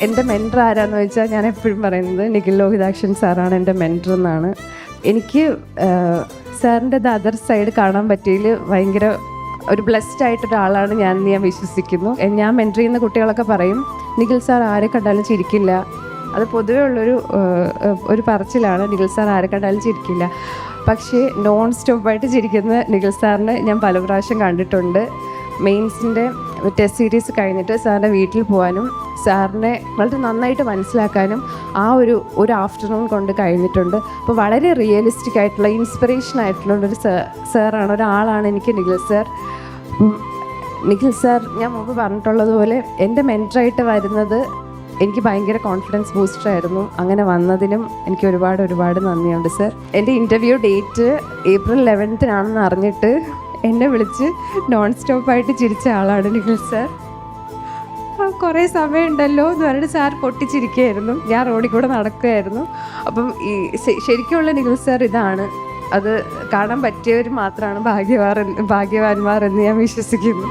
എൻ്റെ മെൻറ്റർ ആരാന്ന് വെച്ചാൽ ഞാൻ എപ്പോഴും പറയുന്നത് നിഖിൽ ലോഹിതാക്ഷൻ സാറാണ് എൻ്റെ മെൻറ്റർ എന്നാണ്. എനിക്ക് സാറിൻ്റെ ദ അതർ സൈഡ് കാണാൻ പറ്റിയതിൽ ഭയങ്കര ഒരു ബ്ലെസ്ഡ് ആയിട്ടൊരാളാണ് ഞാൻ വിശ്വസിക്കുന്നു. ഞാൻ മെൻറ്റർ ചെയ്യുന്ന കുട്ടികളൊക്കെ പറയും നിഖിൽ സാർ ആരെ കണ്ടാലും ചിരിക്കില്ല. അത് പൊതുവേ ഒരു പറച്ചിലാണ്, നിഖിൽ സാർ ആരെ കണ്ടാലും ചിരിക്കില്ല. പക്ഷേ നോൺ സ്റ്റോപ്പായിട്ട് ചിരിക്കുന്ന നിഖിൽ സാറിനെ ഞാൻ പല പ്രാവശ്യം കണ്ടിട്ടുണ്ട്. മെയിൻസിൻ്റെ ടെസ്റ്റ് സീരീസ് കഴിഞ്ഞിട്ട് സാറിൻ്റെ വീട്ടിൽ പോകാനും സാറിനെ വളരെ നന്നായിട്ട് മനസ്സിലാക്കാനും ആ ഒരു ആഫ്റ്റർനൂൺ കൊണ്ട് കഴിഞ്ഞിട്ടുണ്ട്. അപ്പോൾ വളരെ റിയലിസ്റ്റിക് ആയിട്ടുള്ള ഇൻസ്പിറേഷൻ ആയിട്ടുള്ള ഒരു സാറാണ്, ഒരാളാണ് എനിക്ക് നിഖിൽ സാർ. നിഖിൽ സാർ ഞാൻ മുമ്പ് പറഞ്ഞിട്ടുള്ളതുപോലെ എൻ്റെ മെൻറ്ററായിട്ട് വരുന്നത് എനിക്ക് ഭയങ്കര കോൺഫിഡൻസ് ബൂസ്റ്ററായിരുന്നു. അങ്ങനെ വന്നതിനും എനിക്ക് ഒരുപാട് നന്ദിയുണ്ട് സാർ. എൻ്റെ ഇൻ്റർവ്യൂ ഡേറ്റ് April 11 അറിഞ്ഞിട്ട് എന്നെ വിളിച്ച് നോൺ സ്റ്റോപ്പായിട്ട് ചിരിച്ച ആളാണ് നിഖിൽ സാർ. കുറേ സമയമുണ്ടല്ലോ എന്ന് പറഞ്ഞിട്ട് സാർ പൊട്ടിച്ചിരിക്കുകയായിരുന്നു. ഞാൻ റോഡിൽ കൂടെ നടക്കുകയായിരുന്നു. അപ്പം ഈ ശരിക്കുള്ള നിഖിൽ സാർ ഇതാണ്. അത് കാണാൻ പറ്റിയവർ മാത്രമാണ് ഭാഗ്യവാന്മാർ എന്ന് ഞാൻ വിശ്വസിക്കുന്നു.